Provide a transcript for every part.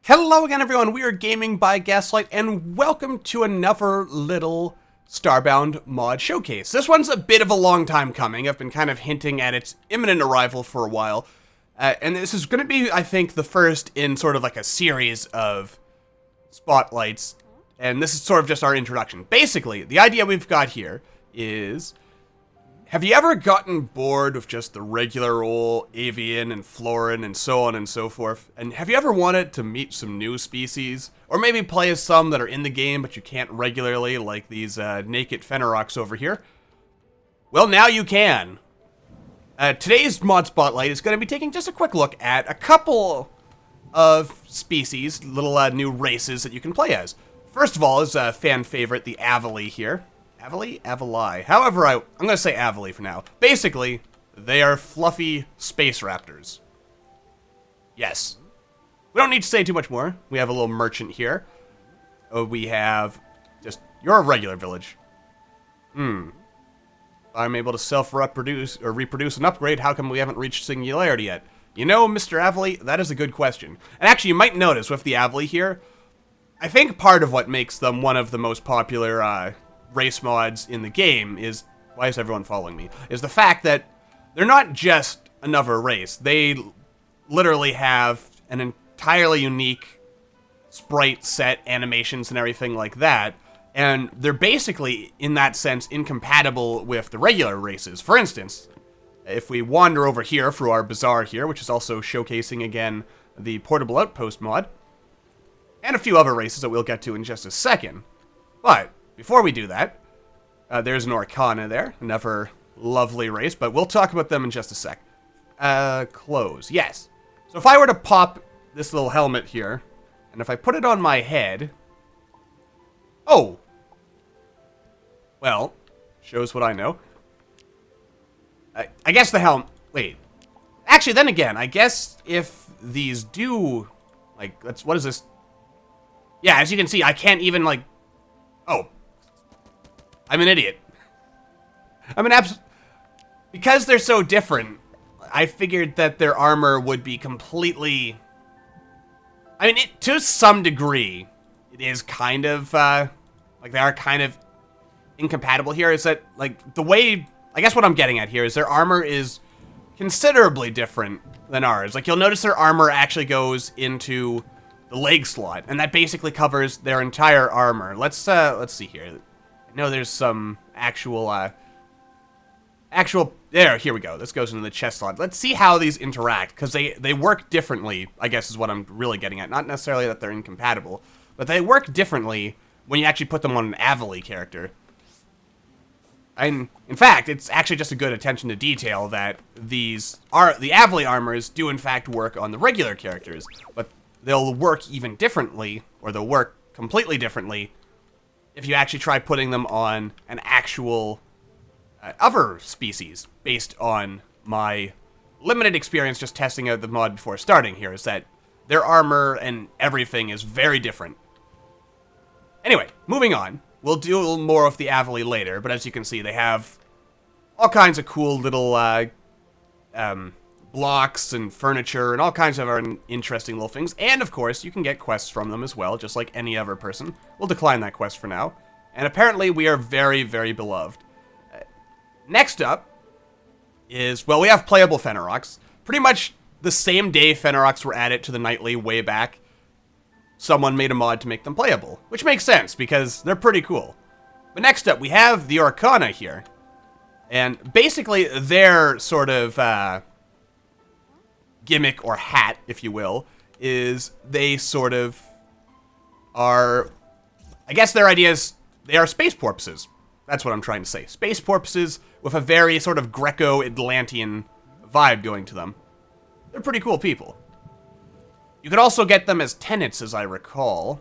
Hello again, everyone. We are Gaming by Gaslight, and welcome to another little Starbound mod showcase. This one's a bit of a long time coming. I've been kind of hinting at its imminent arrival for a while, and this is going to be, I think, the first in sort of like a series of spotlights, and this is sort of just our introduction. Basically, the idea we've got here is, have you ever gotten bored with just the regular old avian and florin and so on and so forth? And have you ever wanted to meet some new species? Or maybe play as some that are in the game but you can't regularly, like these naked Fenerox over here? Well, now you can. Today's mod spotlight is going to be taking just a quick look at a couple of species, little new races that you can play as. First of all is a fan favorite, the Avali here. Avali? Avali. However, I'm going to say Avali for now. Basically, they are fluffy space raptors. Yes. We don't need to say too much more. We have a little merchant here. We have just your regular village. I'm able to self-reproduce or reproduce and upgrade. How come we haven't reached singularity yet? You know, Mr. Avali, that is a good question. And actually, you might notice with the Avali here, I think part of what makes them one of the most popular race mods in the game is, why is everyone following me, is the fact that they're not just another race. They literally have an entirely unique sprite set, animations and everything like that, and they're basically, in that sense, incompatible with the regular races. For instance, if we wander over here through our bazaar here, which is also showcasing again the Portable Outpost mod, and a few other races that we'll get to in just a second, but before we do that, there's an Orcana there, another lovely race, but we'll talk about them in just a sec. Clothes, yes. So if I were to pop this little helmet here, and if I put it on my head... Oh! Well, shows what I know. I guess the helm... Wait. Actually, then again, I guess if these do... Like, what is this? Yeah, as you can see, I can't even, like... Oh. I'm an idiot. I'm an because they're so different, I figured that their armor would be completely... I mean, to some degree, it is kind of, like, they are kind of incompatible here. Is that, like, the way... I guess what I'm getting at here is their armor is considerably different than ours. Like, you'll notice their armor actually goes into the leg slot, and that basically covers their entire armor. Let's see here. I know there's some actual, here we go. This goes into the chest slot. Let's see how these interact, because they work differently, I guess is what I'm really getting at. Not necessarily that they're incompatible, but they work differently when you actually put them on an Avali character. And, in fact, it's actually just a good attention to detail that the Avali armors do in fact work on the regular characters, but they'll work even differently, or they'll work completely differently if you actually try putting them on an actual other species, based on my limited experience just testing out the mod before starting here, is that their armor and everything is very different. Anyway, moving on. We'll do a little more of the Avali later, but as you can see, they have all kinds of cool little blocks and furniture and all kinds of interesting little things. And, of course, you can get quests from them as well, just like any other person. We'll decline that quest for now. And apparently, we are very, very beloved. Next up is, well, we have Playable Fenner Ox. Pretty much the same day Fenerox were added to the nightly way back, someone made a mod to make them playable, which makes sense because they're pretty cool. But next up, we have the Orcana here. And basically, their sort of gimmick or hat, if you will, is they sort of are, I guess their idea is they are space porpoises. That's what I'm trying to say. Space porpoises with a very sort of Greco-Atlantean vibe going to them. They're pretty cool people. You could also get them as tenants, as I recall.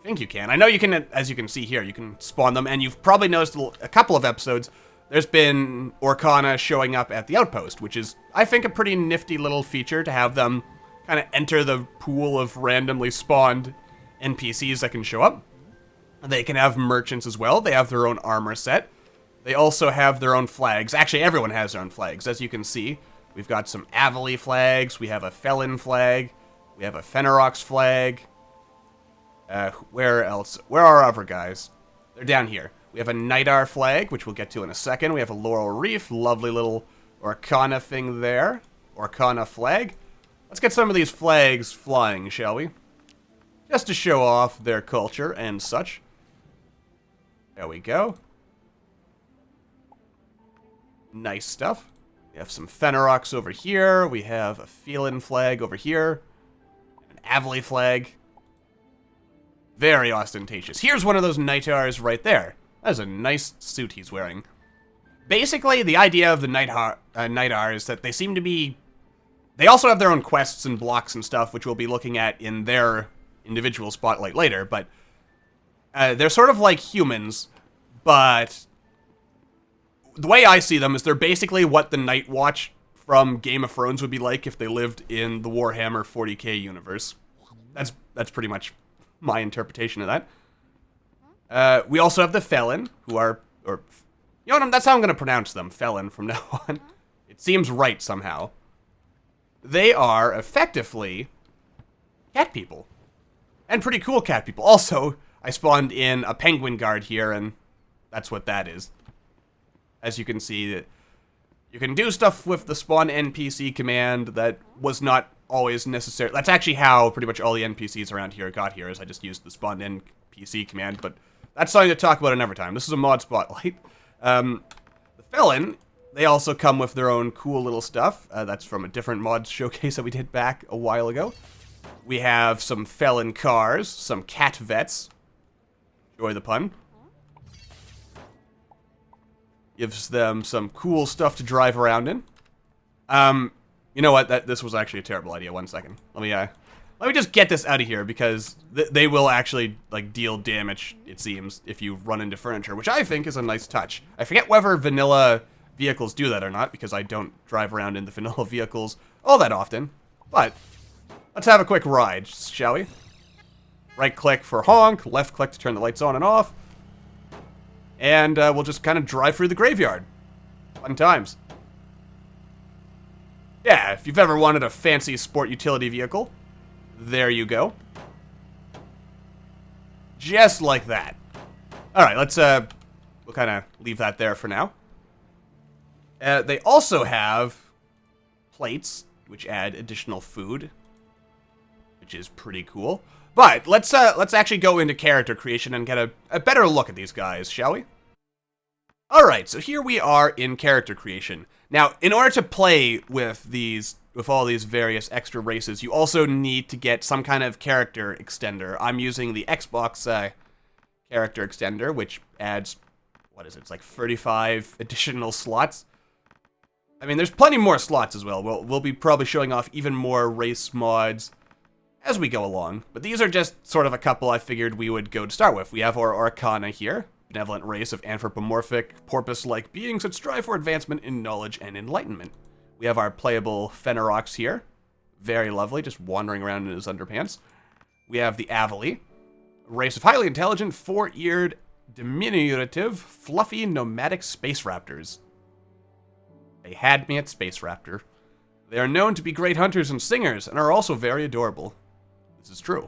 I think you can. I know you can, as you can see here, you can spawn them, and you've probably noticed a couple of episodes, there's been Orcana showing up at the outpost, which is, I think, a pretty nifty little feature to have them kind of enter the pool of randomly spawned NPCs that can show up. They can have merchants as well. They have their own armor set. They also have their own flags. Actually, everyone has their own flags. As you can see, we've got some Avali flags. We have a Felon flag. We have a Fenerox flag. Where else? Where are our other guys? They're down here. We have a Nightjar flag, which we'll get to in a second. We have a Laurel Reef, lovely little Orcana thing there. Orcana flag. Let's get some of these flags flying, shall we? Just to show off their culture and such. There we go. Nice stuff. We have some Fenerox over here. We have a Felin flag over here. An Avali flag. Very ostentatious. Here's one of those Nightjars right there. That is a nice suit he's wearing. Basically, the idea of the Nightjar is that they seem to be... They also have their own quests and blocks and stuff, which we'll be looking at in their individual spotlight later, but they're sort of like humans, but the way I see them is they're basically what the Night Watch from Game of Thrones would be like if they lived in the Warhammer 40k universe. That's pretty much my interpretation of that. We also have the Felin, who are, or, you know what, that's how I'm going to pronounce them, Felin, from now on. It seems right somehow. They are effectively cat people. And pretty cool cat people. Also, I spawned in a penguin guard here, and that's what that is. As you can see, you can do stuff with the spawn NPC command that was not always necessary. That's actually how pretty much all the NPCs around here got here, is I just used the spawn NPC command, but that's something to talk about another time. This is a mod spotlight. The Felin, they also come with their own cool little stuff. That's from a different mod showcase that we did back a while ago. We have some Felin cars, some cat vets. Enjoy the pun. Gives them some cool stuff to drive around in. You know what? This was actually a terrible idea. 1 second. Let me just get this out of here, because they will actually like deal damage, it seems, if you run into furniture, which I think is a nice touch. I forget whether vanilla vehicles do that or not, because I don't drive around in the vanilla vehicles all that often. But let's have a quick ride, shall we? Right click for honk, left click to turn the lights on and off. And we'll just kind of drive through the graveyard. Fun times. Yeah, if you've ever wanted a fancy sport utility vehicle, there you go. Just like that. Alright, let's, we'll kind of leave that there for now. They also have plates, which add additional food, which is pretty cool. But let's actually go into character creation and get a better look at these guys, shall we? Alright, so here we are in character creation. Now, in order to play with all these various extra races, you also need to get some kind of character extender. I'm using the Xbox character extender, which adds, what is it, it's like 35 additional slots. I mean, there's plenty more slots as well. We'll be probably showing off even more race mods as we go along. But these are just sort of a couple I figured we would go to start with. We have our Orcana here, benevolent race of anthropomorphic, porpoise-like beings that strive for advancement in knowledge and enlightenment. We have our Playable Fenner Ox here. Very lovely, just wandering around in his underpants. We have the Avali, a race of highly intelligent, four-eared, diminutive, fluffy, nomadic space raptors. They had me at Space Raptor. They are known to be great hunters and singers, and are also very adorable. This is true.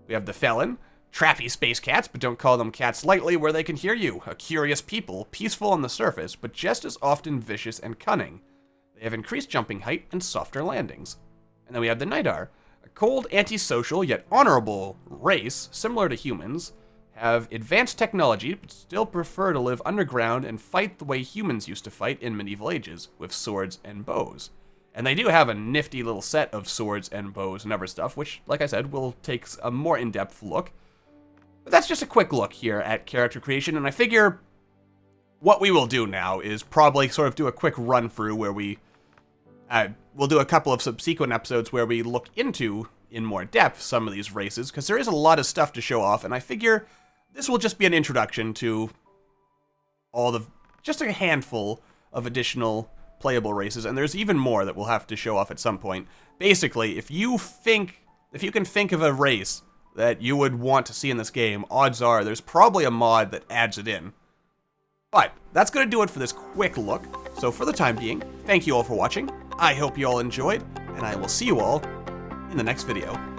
We have the Felin, trappy space cats, but don't call them cats lightly, where they can hear you. A curious people, peaceful on the surface, but just as often vicious and cunning. They have increased jumping height and softer landings. And then we have the Nightjar, a cold, antisocial, yet honorable race, similar to humans, have advanced technology, but still prefer to live underground and fight the way humans used to fight in medieval ages, with swords and bows. And they do have a nifty little set of swords and bows and other stuff, which, like I said, will take a more in-depth look. But that's just a quick look here at character creation, and I figure what we will do now is probably sort of do a quick run-through where we'll do a couple of subsequent episodes where we look into, in more depth, some of these races, because there is a lot of stuff to show off, and I figure this will just be an introduction to just a handful of additional playable races, and there's even more that we'll have to show off at some point. Basically, if you can think of a race that you would want to see in this game, odds are there's probably a mod that adds it in. But that's going to do it for this quick look. So for the time being, thank you all for watching. I hope you all enjoyed, and I will see you all in the next video.